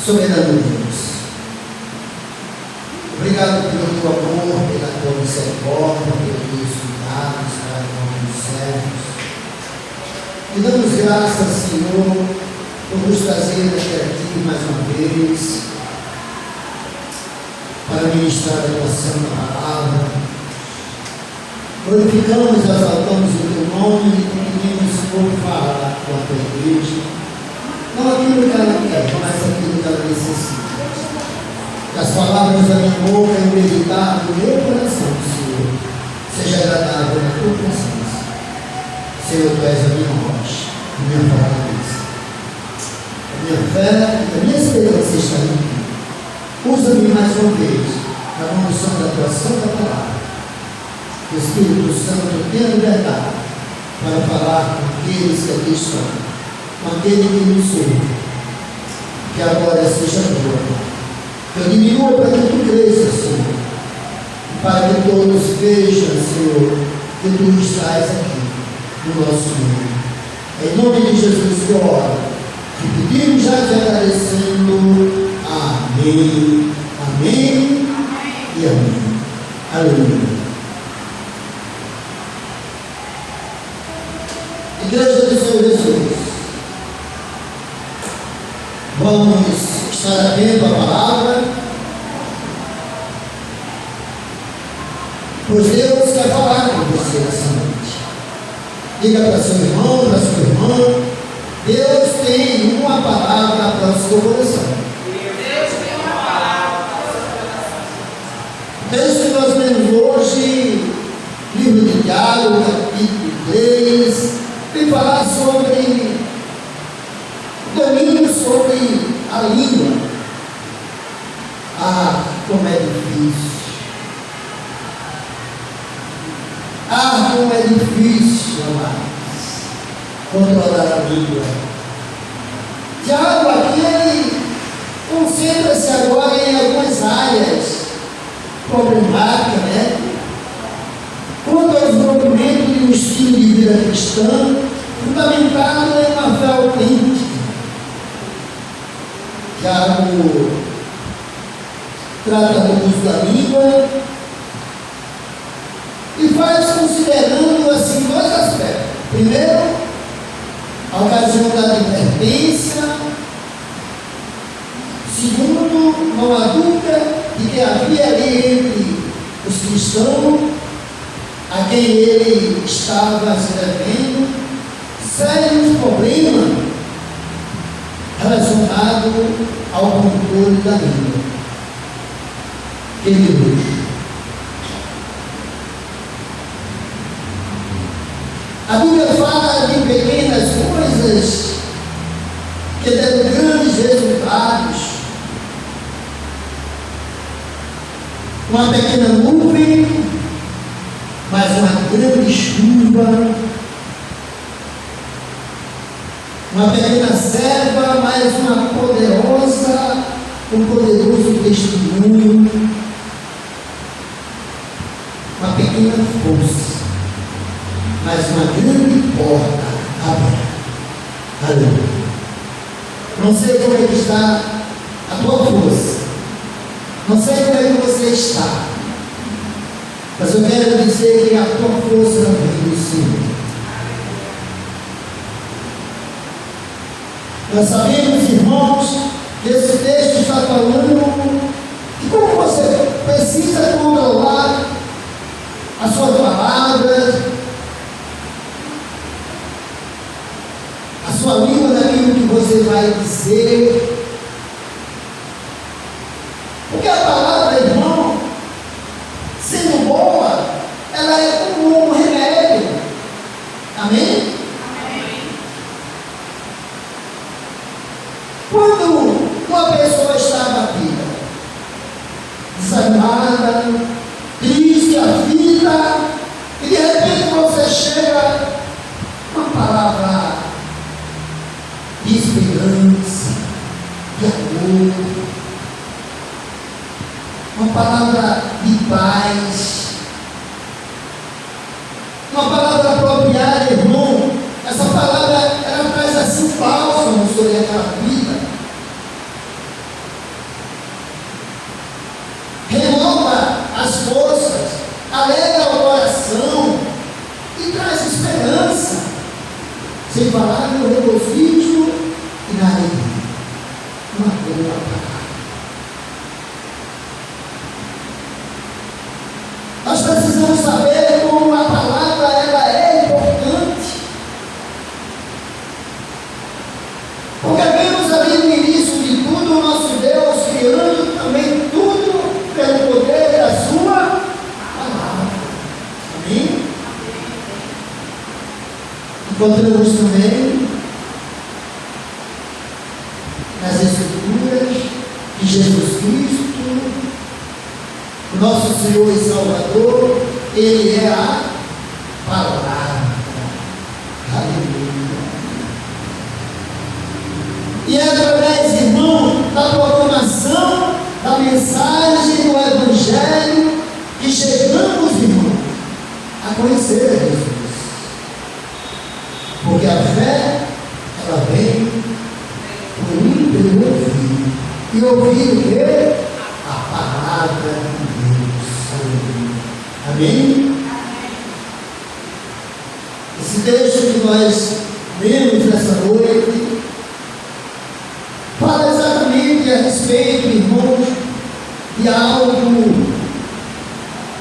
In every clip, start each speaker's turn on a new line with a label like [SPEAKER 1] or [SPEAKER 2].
[SPEAKER 1] Soberano Deus, obrigado pelo teu amor, pela tua misericórdia, pelos teus cuidados para com os servos. E damos graças, Senhor, por nos trazer até aqui mais uma vez, para ministrar a tua santa palavra. Glorificamos e exaltamos o teu nome e pedimos, Senhor, falar com a tua igreja. Não aquilo que ela quer, mas aquilo que ela necessita. Que as palavras da minha boca e o meditar do meu coração, Senhor, seja agradável na tua presença. Senhor, tu és a minha rocha, a minha fortaleza. A minha fé e a minha esperança está em ti. Usa-me mais uma vez na condução da tua santa palavra. O Espírito Santo tenha liberdade para falar com aqueles que aqui estão, com aquele que nos ouve, que agora seja boa. Que eu diminua para que tu cresça, Senhor, e para que todos vejam, Senhor, que tu estás aqui no nosso meio. Em nome de Jesus que eu oro, que pedimos já te agradecendo. Amém, amém e amém. Aleluia. Igreja do Senhor Jesus, vamos estar atento à palavra, pois Deus quer falar com você essa noite. Diga para seu irmão, para sua irmã, Deus tem uma palavra para o seu coração. O texto que nós lemos hoje, livro de Tiago, capítulo 3, vem falar sobre domínio sobre a língua. Ah, como é difícil. Ah, como é difícil, amados, controlar a língua. Tiago aqui, ele concentra-se agora em algumas áreas problemáticas, né? Quanto ao desenvolvimento de um estilo de vida cristã, fundamentado em uma fé autêntica. Tiago trata do uso da língua e faz considerando assim dois aspectos. Primeiro, a ocasião da advertência. Segundo, não há dúvida de que havia ali entre os cristãos a quem ele estava escrevendo sérios problemas relacionados ao controle da língua. Queridos, a Bíblia fala de pequenas coisas que deram grandes resultados. Uma pequena nuvem, mas uma grande chuva. Uma pequena serva, mas um poderoso testemunho. Uma pequena força, mas uma grande porta aberta. Aleluia. Não sei como é que está a tua força. Não sei como é que você está. Mas eu quero dizer que a tua força vem do Senhor. Nós sabemos, irmãos, que esse texto está falando de como você precisa controlar as suas palavras, a sua língua daquilo que você vai dizer. Porque a palavra, irmão, sendo boa, ela é como um remédio. Amém? Amém. Quando uma pessoa está abatida, desanimada, triste, aflita, e de repente você chega com uma palavra de esperança, de amor, uma palavra de paz, uma palavra apropriada, irmão. Essa palavra, ela traz assim bálsamo sobre aquela vida. alegra o coração e traz esperança. Sem falar no regozijo e na alegria. Uma boa palavra. Nós precisamos saber como a palavra ela é importante. Porque vemos ali no início de tudo o nosso Deus criando também tudo pelo poder da sua palavra. Amém? Encontramos também nas Escrituras que Jesus Cristo, nosso Senhor e Salvador, Ele é a palavra. Aleluia. E é através, irmão, da proclamação da mensagem do Evangelho que chegamos, irmão, a conhecer a Jesus. Porque a fé, ela vem por mim pelo ouvir. E ouvir o quê? A palavra de Deus. Amém? Esse texto que nós lemos nessa noite fala exatamente a respeito, irmãos, de algo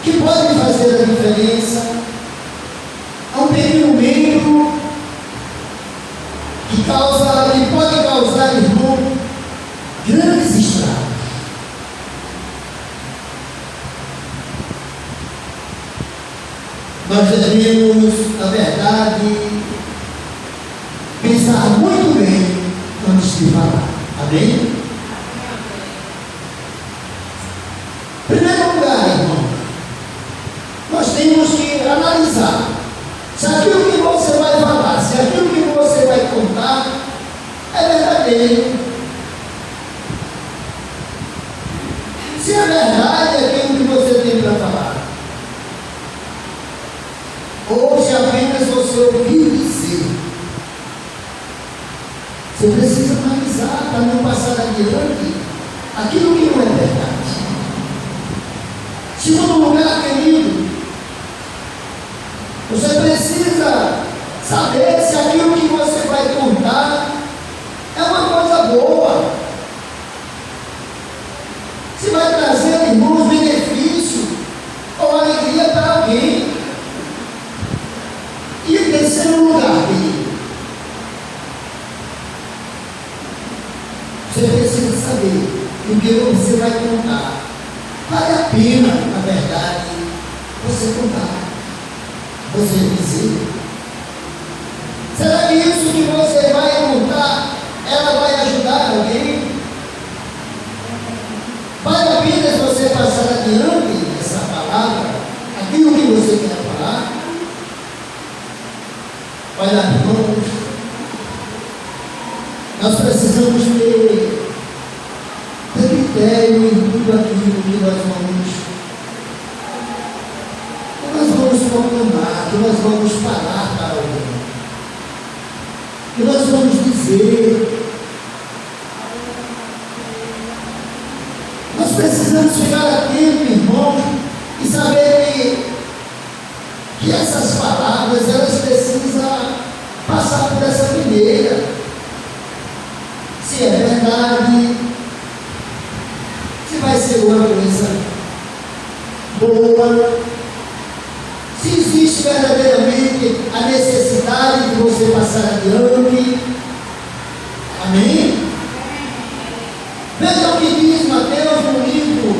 [SPEAKER 1] que pode fazer a diferença a um pequeno membro que pode causar, irmão, grandes estragos. Nós devemos, na verdade, pensar muito bem antes de falar. Amém? Em primeiro lugar, irmão, nós temos que analisar se aquilo que você vai falar, se aquilo que você vai contar é verdadeiro. Se é verdade aquilo que você tem para falar. Ou se apenas você ouviu dizer. Você precisa analisar para não passar adiante aquilo que não é verdade. Segundo lugar, querido, você precisa saber se aquilo que você vai contar é uma coisa boa. Se vai trazer, irmãos, benefício ou alegria para alguém. E em terceiro lugar, querido, você precisa saber que o que você vai contar vale a pena, na verdade, você contar, você dizer. Será que isso que você vai contar, ela vai ajudar alguém? Vale a pena você passar adiante essa palavra, aquilo que você quer falar? Olha, irmãos, nós precisamos ter critério em tudo aquilo que nós vamos proclamar, que nós vamos falar para alguém, que nós vamos dizer. Nós precisamos ficar atentos, irmãos, e saber que essas palavras, elas precisam passar por essa peneira. Se é verdade, se vai ser uma coisa boa, se existe verdadeiramente a necessidade de você passar adiante. Amém? Veja o que diz Mateus no livro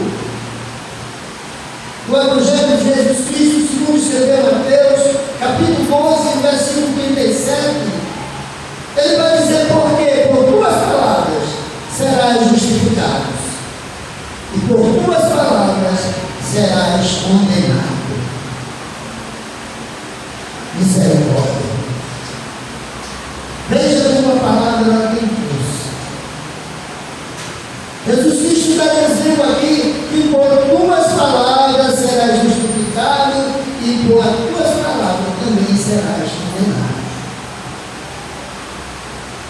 [SPEAKER 1] do Evangelho de Jesus Cristo, segundo escreveu Mateus, capítulo 12, versículo 37. Ele vai dizer: porque por tuas palavras serás justificado, e por tuas palavras serás condenado. Misericórdia. Veja como a palavra tem força. Jesus Cristo está dizendo aqui que por tuas palavras serás justificado e por tuas palavras também serás condenado.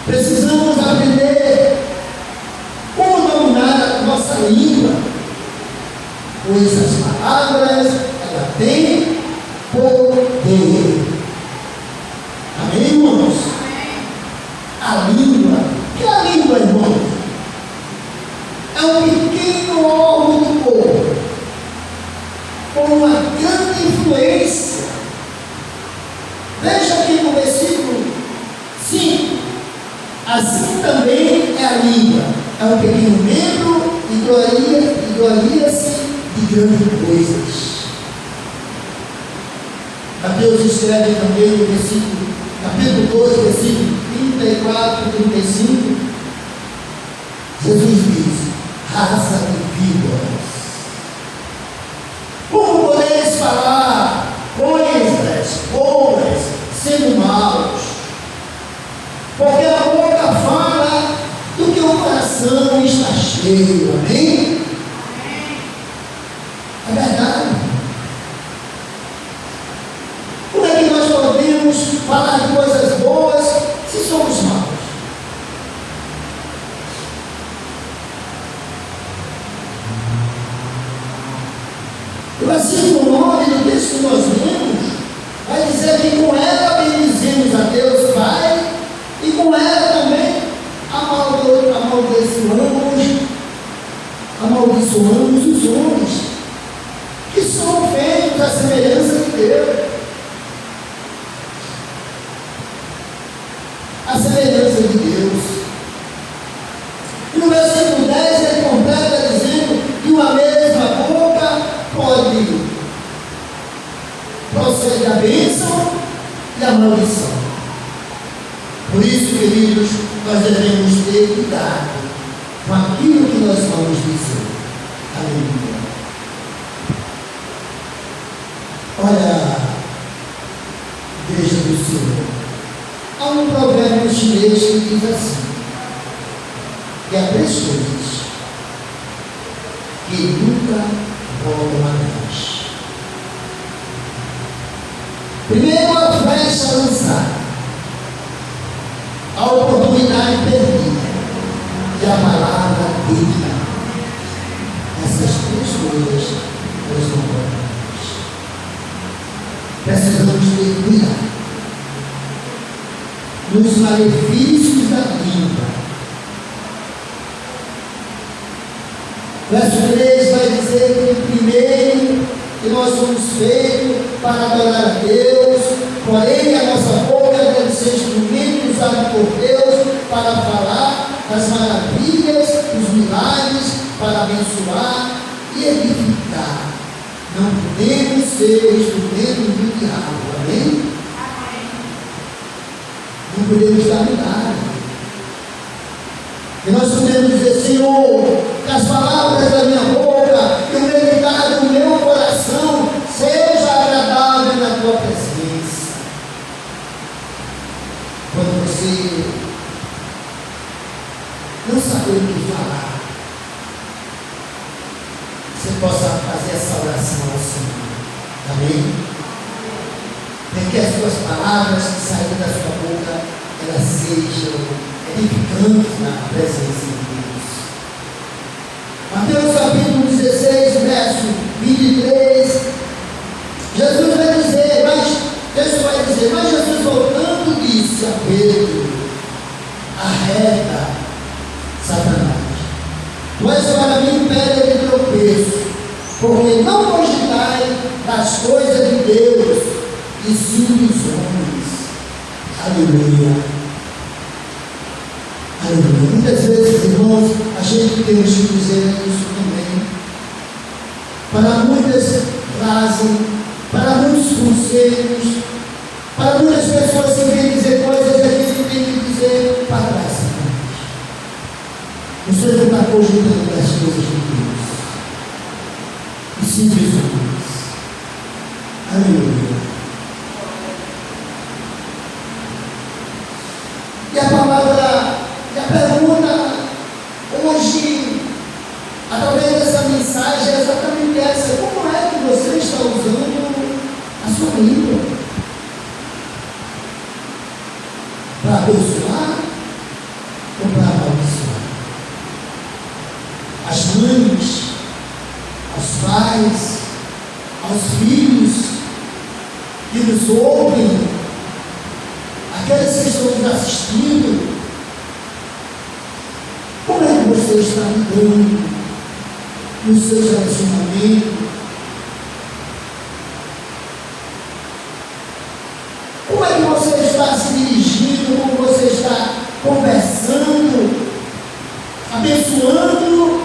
[SPEAKER 1] Precisamos aprender como dominar a nossa língua, pois as palavras ela tem poder. Amém, irmãos? A língua. O que é a língua, irmãos? É um pequeno órgão do corpo, com uma grande influência. Veja aqui no versículo 5. Assim também é a língua. É um pequeno membro e gloria-se de grandes coisas. Mateus escreve também no versículo, capítulo 2, versículo 34 e 35. Jesus diz: raça de víboras, como podeis falar coisas boas sendo maus? Porque a boca fala do que o coração está cheio. Amém? É verdade. Como é que nós podemos falar de coisas boas se somos maus? O versículo 9 do texto que nós lemos vai dizer que com ela bendizemos a Deus Pai, e com ela também amaldiçoamos os homens, que são feitos à semelhança de Deus. A semelhança de Deus. E no versículo 10 ele completa dizendo que uma mesma boca pode proceder a bênção e a maldição. Por isso, queridos, nós devemos ter cuidado com aquilo que nós vamos dizer. Aleluia. Olha, igreja do Senhor, há um provérbio chinês que diz assim: que há 3 coisas que nunca voltam atrás. Primeiro, a flecha lançada, a oportunidade perdida e a palavra dita. Essas 3 coisas elas não voltam atrás. Precisamos ter cuidado nos malefícios da língua. Verso 3 vai dizer que primeiro que nós somos feitos para adorar a Deus, porém a nossa boca deve ser instrumento usado por Deus para falar das maravilhas, dos milagres, para abençoar e edificar. Não podemos ser instrumento do diabo, amém? Não podemos dar milagre. E nós podemos dizer: Senhor, que as palavras da minha boca e o meditar do meu coração seja agradável na tua presença. Quando você não saber o que falar, você possa fazer essa oração ao Senhor. Amém? Para que as suas palavras que saírem da sua boca, elas sejam edificantes na presença de Deus. Mateus capítulo 16, verso 23, Jesus vai dizer, mas Jesus voltando disse a Pedro: arreda, Satanás, tu és para mim pedra de tropeço, porque não cogitai das coisas de Deus, e sim dos homens. Aleluia. Aleluia. Muitas vezes, irmãos, a gente tem que dizer isso também. Para muitas frases, para muitos conselhos, para muitas pessoas que vêm dizer coisas que a gente tem que dizer para trás. Você não está cogitando das coisas de Deus, e sim dos homens. Aleluia. E a palavra, e a pergunta hoje, através dessa mensagem, é exatamente essa: como é que você está usando a sua língua? Para abençoar ou para amaldiçoar? As mães, aos pais, aos filhos que nos ouvem, aqueles que estão nos assistindo, como é que você está lidando nos seus relacionamentos? Como é que você está se dirigindo? Como você está conversando, abençoando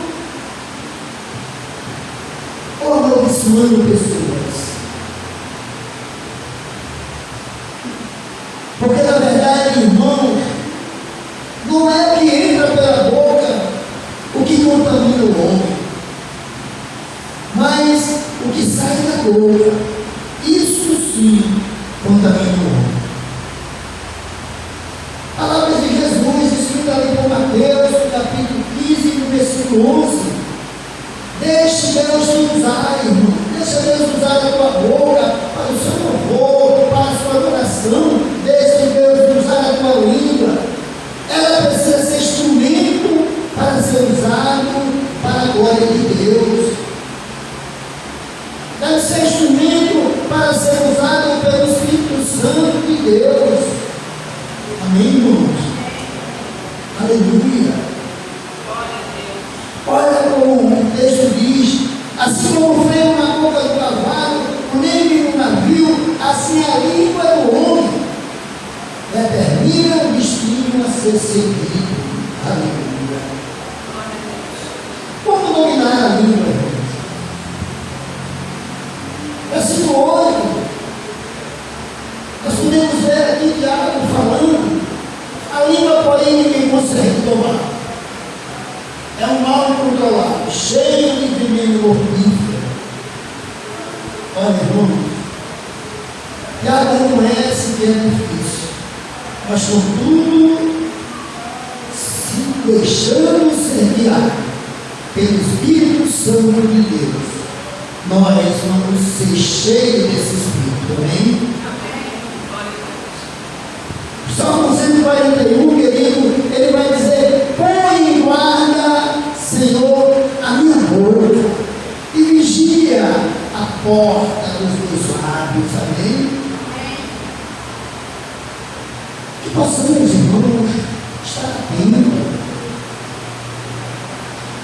[SPEAKER 1] ou amaldiçoando pessoas? Porque na verdade, irmão, não é o que entra pela boca o que contamina o homem, mas o que sai da boca, isso sim contamina o homem. Palavras de Jesus, escrita ali por Mateus, no capítulo 15, no versículo 11. Deixe Deus te usar, irmão. Deixa Deus usar a tua boca para o seu louvor, para a sua adoração. Deixe Deus usar a tua língua. Ela precisa ser instrumento para ser usado para a glória de Deus. Deve ser instrumento para ser usado pelo Espírito Santo de Deus. Amém, irmãos? Aleluia. Olha como o texto diz: assim como o freio na boca do cavalo, o nele no navio, assim a língua do homem determina o destino a ser seguido. Aleluia. Como dominar a língua, irmãos? Versículo 8, nós podemos ver aqui Tiago falando: a língua, porém, ninguém consegue domar. É um mal incontrolável, cheio de veneno mortífero. Olha, irmãos, Tiago reconhece que é difícil, mas contudo, se deixamos ser guiados pelo Espírito Santo de Deus, nós vamos ser cheios desse Espírito. Amém? Salmo 141, querido, ele vai dizer: põe em guarda, Senhor, a minha boca e vigia a porta dos meus lábios. Amém? Que possamos, irmãos, estar atentos.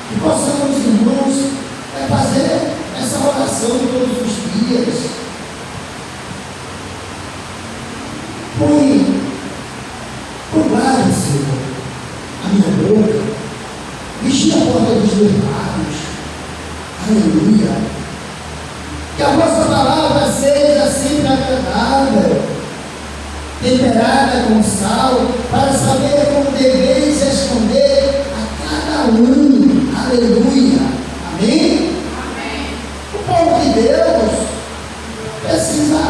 [SPEAKER 1] Que possamos, irmãos, fazer essa oração todos os dias. Põe guarda, Senhor, a minha boca, vigia a porta dos meus lábios. Aleluia. Que a vossa palavra seja sempre agradável, temperada com sal, para saber como deveis responder a cada um. Aleluia. Amém? Amém. O povo de Deus precisa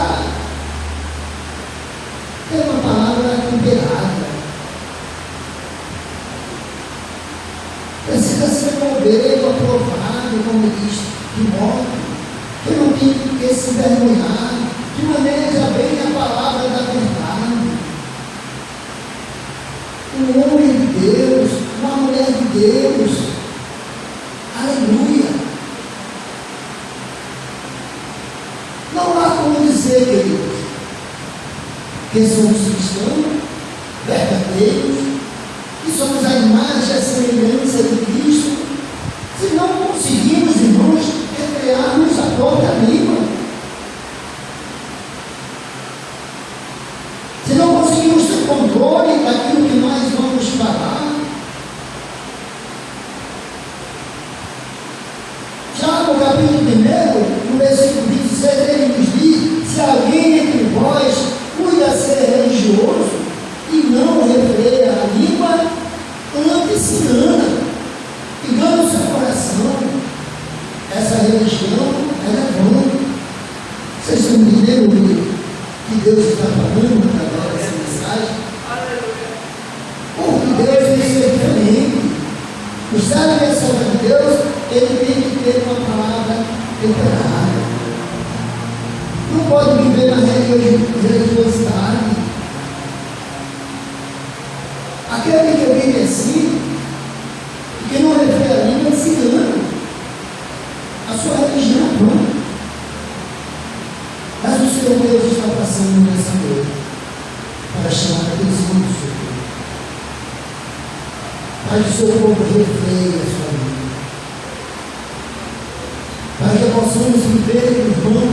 [SPEAKER 1] ter uma palavra temperada. Precisa ser modelo, aprovado, como diz Timóteo, que não tem que se envergonhar, que maneja bem a palavra da verdade. Um homem de Deus, uma mulher de Deus. Aleluia. Não há como dizer, queridos, que somos cristãos verdadeiros, que somos a imagem e a semelhança de Cristo, se não conseguimos, irmãos, refrearmos a própria língua, se não conseguimos ter controle daquilo que nós vamos falar. Tiago, capítulo 1, no versículo 26, ele nos diz: se alguém entre vós cuida ser religioso e não refreia a língua, antes se engana o seu coração. Essa religião é vã. Vocês estão entendendo o que Deus está falando através dessa mensagem? Porque Deus tem que ser diferente. O servo pessoal de Deus, ele tem que ter uma palavra temperada. Não pode viver na religiosidade. Aquele que vive assim, que não refere a língua, se engana. A sua religião é vã. Pai, que o seu povo refreie a sua vida. Pai, que possamos viver, irmão,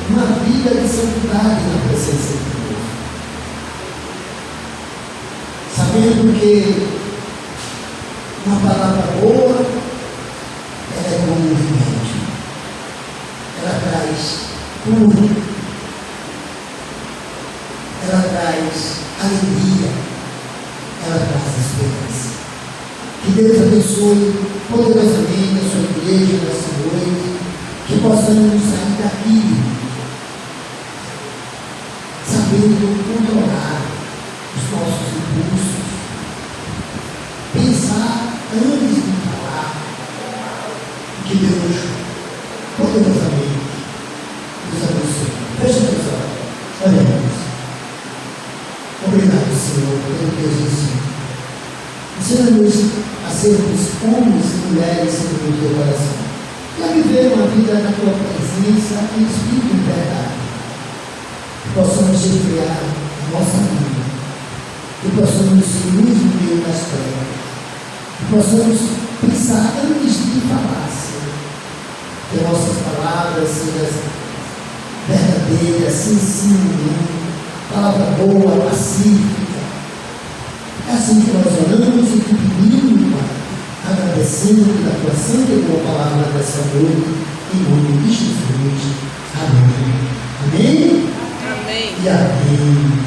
[SPEAKER 1] uma vida de santidade na presença de Deus. Sabendo que uma palavra boa, ela é como um remédio. Ela traz cura. Ela traz alegria. Ela traz esperança. Que Deus abençoe poderosamente a sua igreja nessa noite. Que possamos sair daqui sabendo controlar os nossos impulsos, pensar antes de falar. Que Deus poderosamente nos abençoe. Feche os olhos. Oremos. Obrigado, Senhor, pelo que nos ensina. Ensina-nos a sermos homens e mulheres segundo o teu coração. E a viver uma vida na tua presença em espírito e verdade. Que possamos refrear a nossa vida. Que possamos nos unir nas trevas. Que possamos pensar antes de falar, Senhor. Que nossas palavras sejam verdadeiras, sensíveis, palavra boa, pacífica. É assim que nós oramos e que pedimos, Pai, agradecendo pela tua santa e boa palavra dessa noite, em nome de Jesus. Amém. Amém?
[SPEAKER 2] Amém.
[SPEAKER 1] E amém.